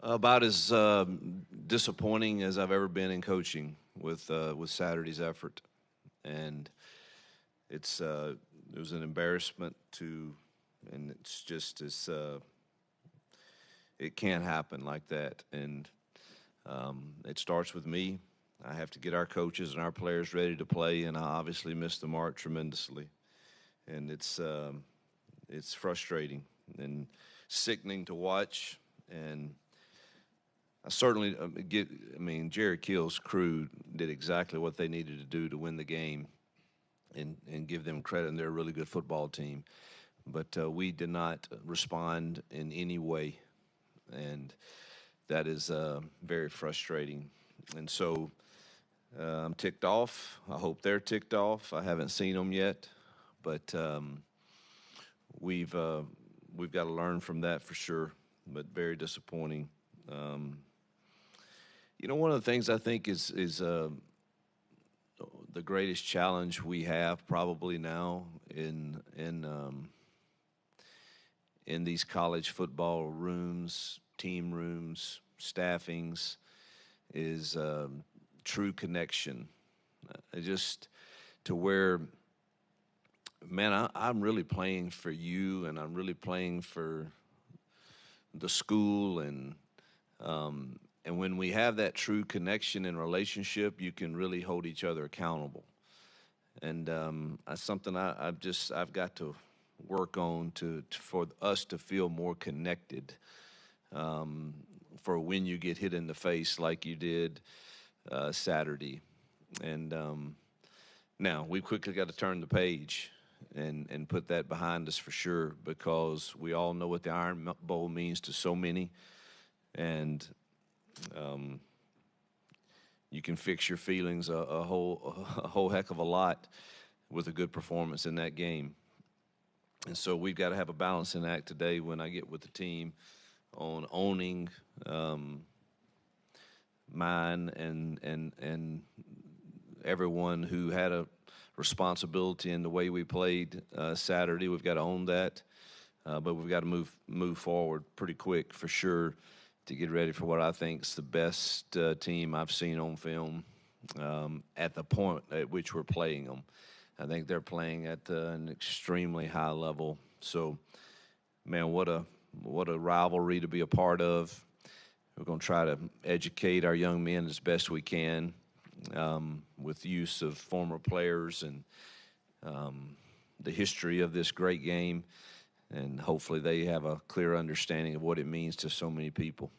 About as disappointing as I've ever been in coaching with Saturday's effort, and it was an embarrassment to, and it can't happen like that, and it starts with me. I have to get our coaches and our players ready to play, and I obviously missed the mark tremendously, and it's frustrating and sickening to watch, and I certainly get. I mean, Jared Kill's crew did exactly what they needed to do to win the game, and give them credit. And they're a really good football team, but we did not respond in any way, and that is very frustrating. And so I'm ticked off. I hope they're ticked off. I haven't seen them yet, but we've uh, we've got to learn from that for sure. But very disappointing. Um, One of the things I think is the greatest challenge we have probably now in these college football rooms, team rooms, staffings, is true connection. Just to where, man, I'm really playing for you, and I'm really playing for the school, and when we have that true connection and relationship, you can really hold each other accountable. And that's something I've got to work on for us to feel more connected. Um, for when you get hit in the face like you did Saturday, and now we quickly got to turn the page and put that behind us for sure, because we all know what the Iron Bowl means to so many, and um, you can fix your feelings a whole heck of a lot with a good performance in that game. And so we've got to have a balancing act today when I get with the team on owning um, mine and everyone who had a responsibility in the way we played Saturday. We've got to own that, but we've got to move forward pretty quick for sure to get ready for what I think is the best team I've seen on film at the point at which we're playing them. I think they're playing at an extremely high level. So, man, what a rivalry to be a part of. We're going to try to educate our young men as best we can with use of former players and the history of this great game, and hopefully they have a clear understanding of what it means to so many people.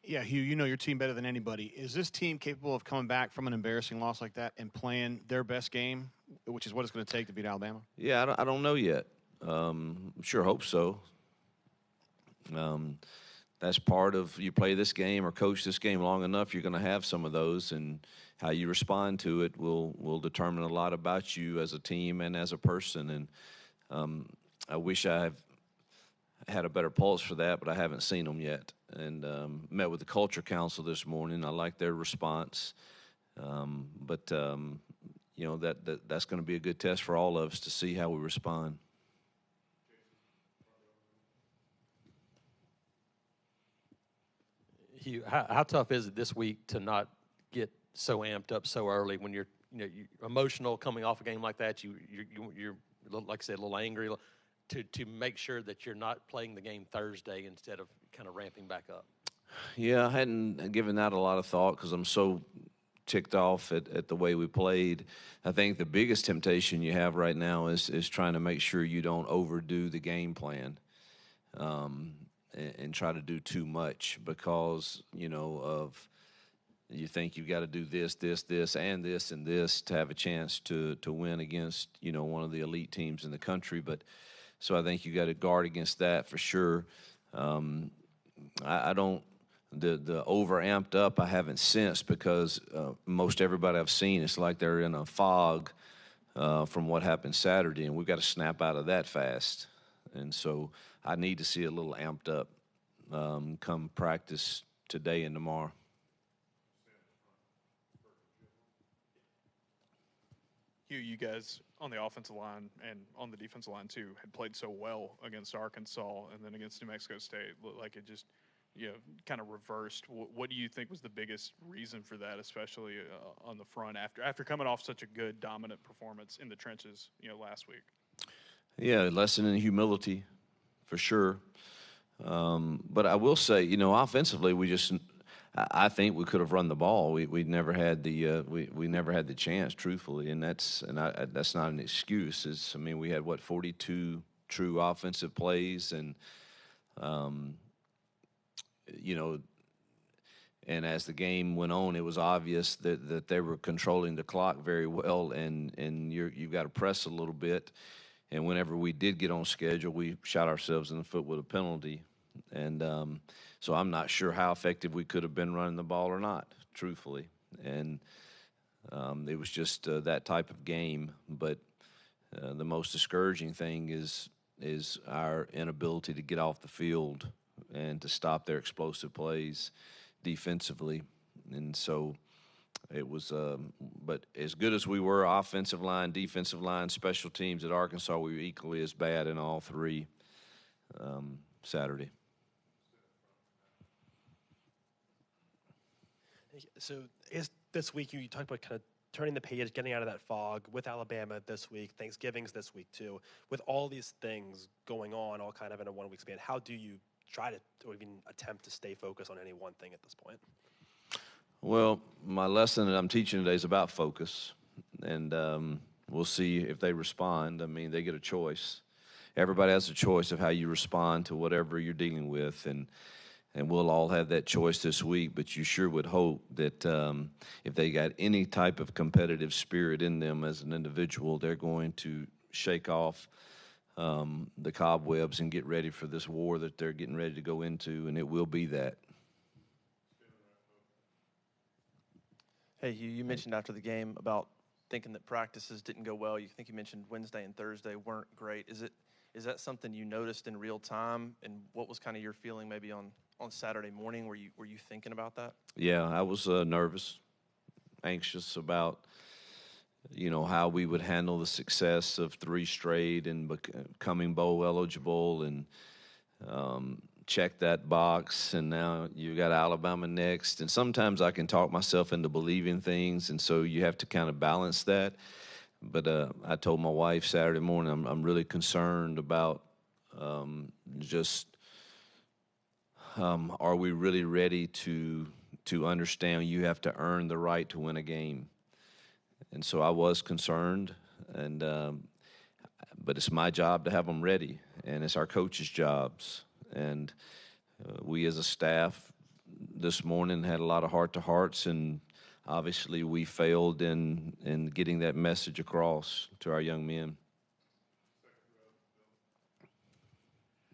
Yeah, Hugh, you know your team better than anybody. Is this team capable of coming back from an embarrassing loss like that and playing their best game, which is what it's going to take to beat Alabama? Yeah, I don't know yet. Sure hope so. Um, that's part of, you play this game or coach this game long enough, you're going to have some of those, and how you respond to it will determine a lot about you as a team and as a person. And I wish I had a better pulse for that, but I haven't seen them yet. And met with the Culture Council this morning. I like their response, but that's going to be a good test for all of us to see how we respond. Hugh, how tough is it this week to not get so amped up so early when you're emotional coming off a game like that? You're like I said, a little angry. To make sure that you're not playing the game Thursday instead of kind of ramping back up? Yeah, I hadn't given that a lot of thought because I'm so ticked off at the way we played. I think the biggest temptation you have right now is trying to make sure you don't overdo the game plan, and try to do too much because, of you think you've got to do this, and this, and this to have a chance to win against, one of the elite teams in the country. But so I think you got to guard against that for sure. I don't the over amped up I haven't sensed because most everybody I've seen, it's like they're in a fog from what happened Saturday, and we've got to snap out of that fast. And so I need to see a little amped up come practice today and tomorrow. Hugh, you guys on the offensive line and on the defensive line too had played so well against Arkansas and then against New Mexico State. Looked like it just kind of reversed. What do you think was the biggest reason for that, especially on the front after coming off such a good dominant performance in the trenches last week? Yeah, lesson in humility, for sure. But I will say, offensively, I think we could have run the ball. We never had we never had the chance, truthfully, and that's not an excuse. We had 42 true offensive plays, and and as the game went on, it was obvious that they were controlling the clock very well, and you've got to press a little bit. And whenever we did get on schedule, we shot ourselves in the foot with a penalty. And so I'm not sure how effective we could have been running the ball or not, truthfully. And it was just that type of game. But the most discouraging thing is our inability to get off the field and to stop their explosive plays defensively. And so it was, but as good as we were, offensive line, defensive line, special teams at Arkansas, we were equally as bad in all three Saturday. So this week you talked about kind of turning the page, getting out of that fog with Alabama this week, Thanksgiving's this week too. With all these things going on, all kind of in a 1 week span, how do you try to or even attempt to stay focused on any one thing at this point? Well, my lesson that I'm teaching today is about focus, and we'll see if they respond. They get a choice. Everybody has a choice of how you respond to whatever you're dealing with, and we'll all have that choice this week, but you sure would hope that if they got any type of competitive spirit in them as an individual, they're going to shake off the cobwebs and get ready for this war that they're getting ready to go into, and it will be that. Hey, you mentioned after the game about thinking that practices didn't go well. You mentioned Wednesday and Thursday weren't great. Is that something you noticed in real time? And what was kind of your feeling maybe on Saturday morning? Were you thinking about that? Yeah, I was nervous, anxious about how we would handle the success of 3 straight and becoming bowl eligible and check that box, and now you got Alabama next. And sometimes I can talk myself into believing things, and so you have to kind of balance that. But I told my wife Saturday morning I'm really concerned about are we really ready to understand you have to earn the right to win a game? And so I was concerned, and but it's my job to have them ready, and it's our coaches' jobs. And we as a staff this morning had a lot of heart-to-hearts, and obviously we failed in getting that message across to our young men.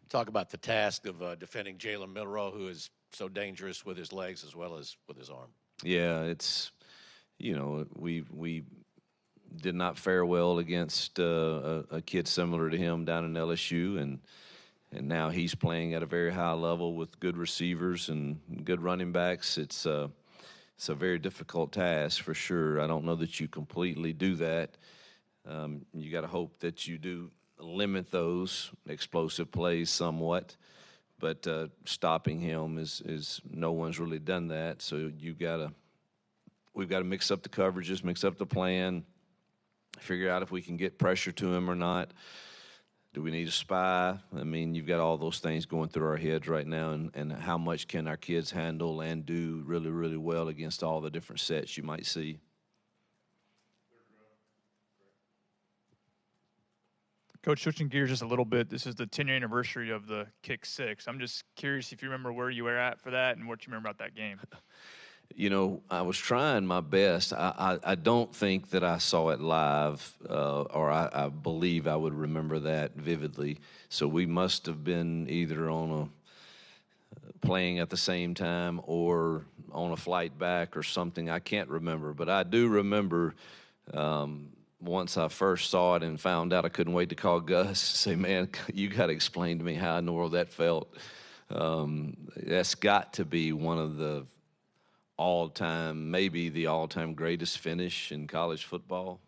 Talk about the task of defending Jalen Milroe, who is so dangerous with his legs as well as with his arm. Yeah, it's, we did not fare well against a kid similar to him down in LSU, and now he's playing at a very high level with good receivers and good running backs. It's a very difficult task for sure. I don't know that you completely do that. You got to hope that you do limit those explosive plays somewhat, but stopping him is no one's really done that. So we've got to mix up the coverages, mix up the plan, figure out if we can get pressure to him or not. Do we need a spy? You've got all those things going through our heads right now, and how much can our kids handle and do really, really well against all the different sets you might see. Coach, switching gears just a little bit, this is the 10-year anniversary of the Kick Six. I'm just curious if you remember where you were at for that and what you remember about that game. I was trying my best. I don't think that I saw it live, or I believe I would remember that vividly. So we must have been either playing at the same time or on a flight back or something. I can't remember, but I do remember once I first saw it and found out, I couldn't wait to call Gus, say, man, you got to explain to me how in the world that felt. That's got to be one of the maybe the all-time greatest finish in college football.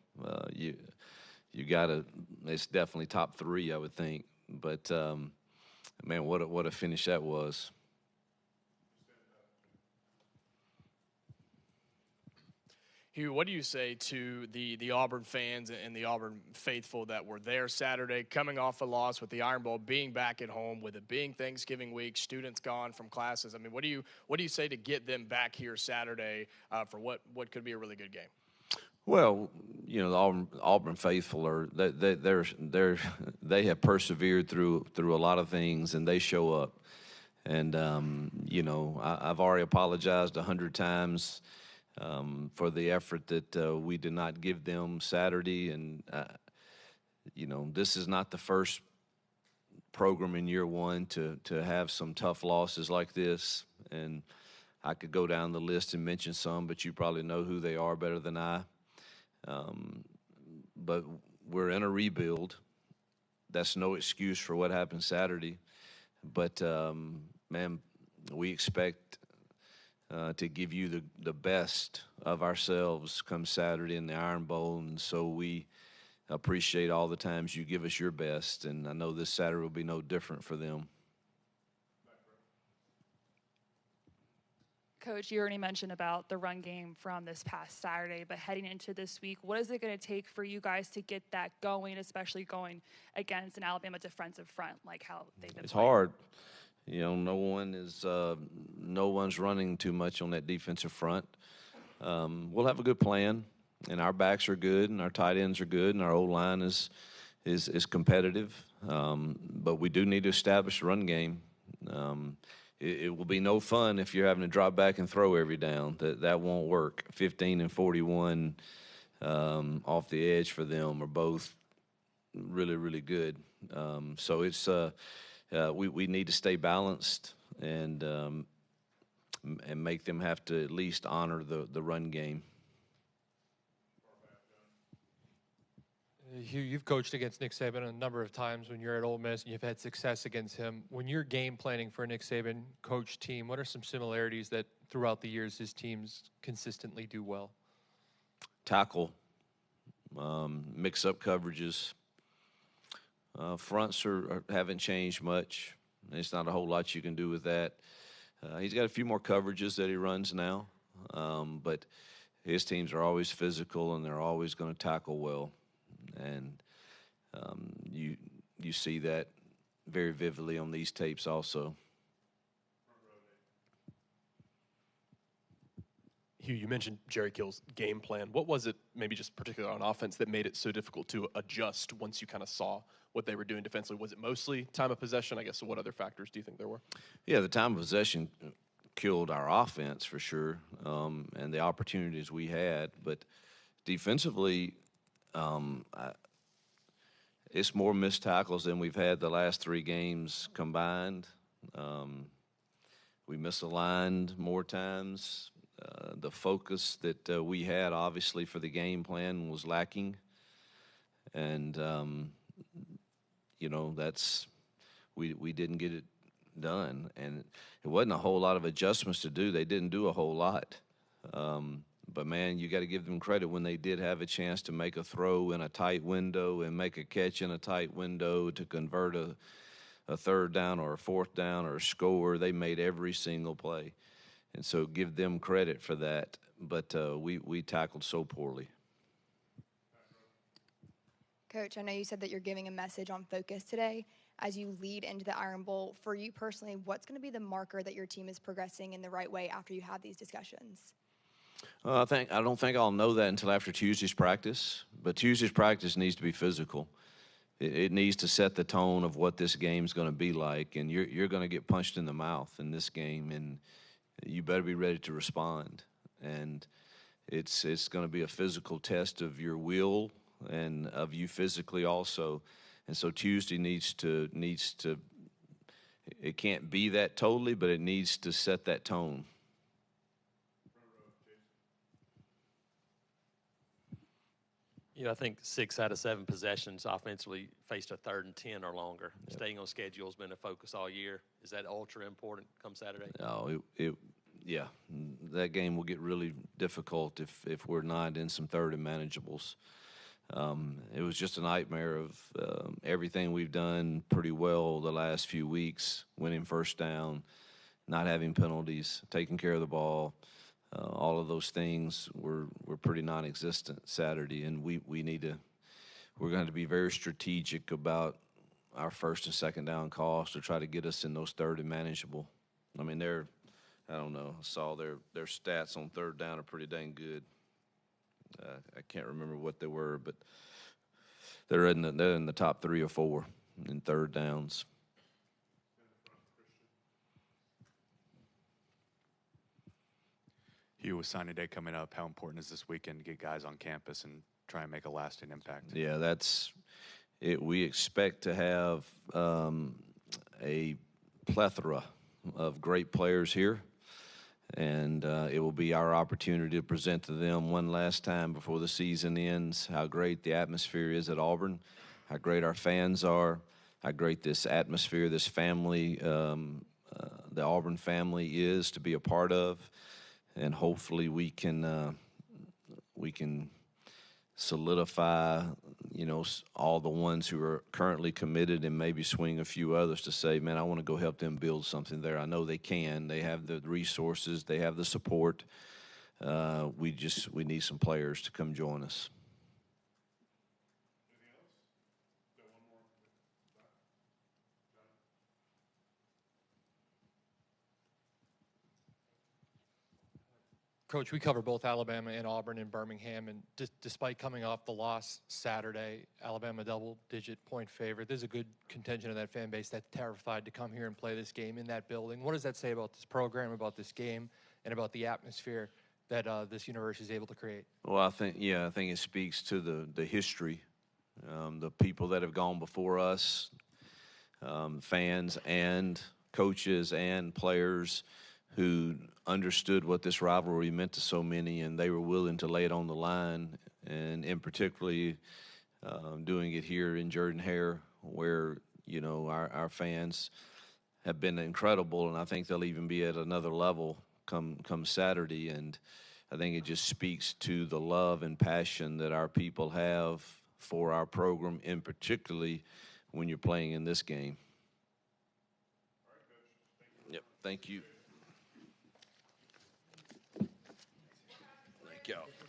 you got to. It's definitely top 3, I would think. But man, what a finish that was. Hugh, what do you say to the Auburn fans and the Auburn faithful that were there Saturday, coming off a loss with the Iron Bowl, being back at home, with it being Thanksgiving week, students gone from classes? I mean, what do you say to get them back here Saturday for what could be a really good game? Well, the Auburn faithful are they have persevered through a lot of things, and they show up. And I've already apologized 100 times. For the effort that we did not give them Saturday. And, this is not the first program in year one to have some tough losses like this. And I could go down the list and mention some, but you probably know who they are better than I. But we're in a rebuild. That's no excuse for what happened Saturday. But, man, we expect to give you the best of ourselves come Saturday in the Iron Bowl, and so we appreciate all the times you give us your best, and I know this Saturday will be no different for them. Coach, you already mentioned about the run game from this past Saturday, but heading into this week, what is it going to take for you guys to get that going, especially going against an Alabama defensive front like how they've been playing? Hard. No one's running too much on that defensive front. We'll have a good plan, and our backs are good, and our tight ends are good, and our O-line is competitive. But we do need to establish a run game. It will be no fun if you're having to drop back and throw every down. That won't work. 15 and 41 off the edge for them are both really, really good. So it's we need to stay balanced and make them have to at least honor the run game. Hugh, you've coached against Nick Saban a number of times when you're at Ole Miss, and you've had success against him. When you're game planning for a Nick Saban coach team, what are some similarities that throughout the years his teams consistently do well? Tackle, mix-up coverages. Fronts haven't changed much. There's not a whole lot you can do with that. He's got a few more coverages that he runs now, but his teams are always physical and they're always going to tackle well. And you see that very vividly on these tapes also. Hugh, you mentioned Jerry Kill's game plan. What was it, maybe just particularly on offense, that made it so difficult to adjust once you kind of saw what they were doing defensively? Was it mostly time of possession? I guess, so what other factors do you think there were? Yeah, the time of possession killed our offense for sure, and the opportunities we had. But defensively, it's more missed tackles than we've had the last 3 games combined. We misaligned more times. The focus that we had, obviously, for the game plan was lacking. And, we didn't get it done. And it wasn't a whole lot of adjustments to do. They didn't do a whole lot. But, man, you got to give them credit when they did have a chance to make a throw in a tight window and make a catch in a tight window to convert a 3rd down or a 4th down or a score. They made every single play. And so give them credit for that. But we tackled so poorly. Coach, I know you said that you're giving a message on focus today. As you lead into the Iron Bowl, for you personally, what's going to be the marker that your team is progressing in the right way after you have these discussions? I don't think I'll know that until after Tuesday's practice. But Tuesday's practice needs to be physical. It needs to set the tone of what this game's going to be like. And you're going to get punched in the mouth in this game, and you better be ready to respond. And it's going to be a physical test of your will and of you physically also. And so Tuesday needs to it can't be that totally, but it needs to set that tone. I think 6 out of 7 possessions offensively faced a 3rd and 10 or longer. Yep. Staying on schedule has been a focus all year. Is that ultra important come Saturday? No, yeah. That game will get really difficult if we're not in some 3rd and manageables. It was just a nightmare of everything we've done pretty well the last few weeks, winning first down, not having penalties, taking care of the ball. All of those things were pretty non-existent Saturday, and we're going to be very strategic about our first and second down calls to try to get us in those third and manageable. I mean, I don't know, I saw their stats on third down are pretty dang good. I can't remember what they were, but they're in the top 3 or 4 in third downs. Hugh, with signing day coming up, how important is this weekend to get guys on campus and try and make a lasting impact? Yeah, that's it. We expect to have a plethora of great players here, and it will be our opportunity to present to them one last time before the season ends how great the atmosphere is at Auburn, how great our fans are, how great this atmosphere, this family, the Auburn family is to be a part of, and hopefully we can solidify, all the ones who are currently committed and maybe swing a few others to say, man, I want to go help them build something there. I know they can. They have the resources. They have the support. We need some players to come join us. Coach, we cover both Alabama and Auburn and Birmingham, and despite coming off the loss Saturday, Alabama double-digit point favorite. There's a good contingent of that fan base that's terrified to come here and play this game in that building. What does that say about this program, about this game, and about the atmosphere that this university is able to create? Well, I think it speaks to the history, the people that have gone before us, fans and coaches and players who understood what this rivalry meant to so many, and they were willing to lay it on the line, and in particularly doing it here in Jordan-Hare, where our fans have been incredible, and I think they'll even be at another level come Saturday. And I think it just speaks to the love and passion that our people have for our program, and particularly when you're playing in this game. All right, Coach. Yep, thank you. Thank y'all.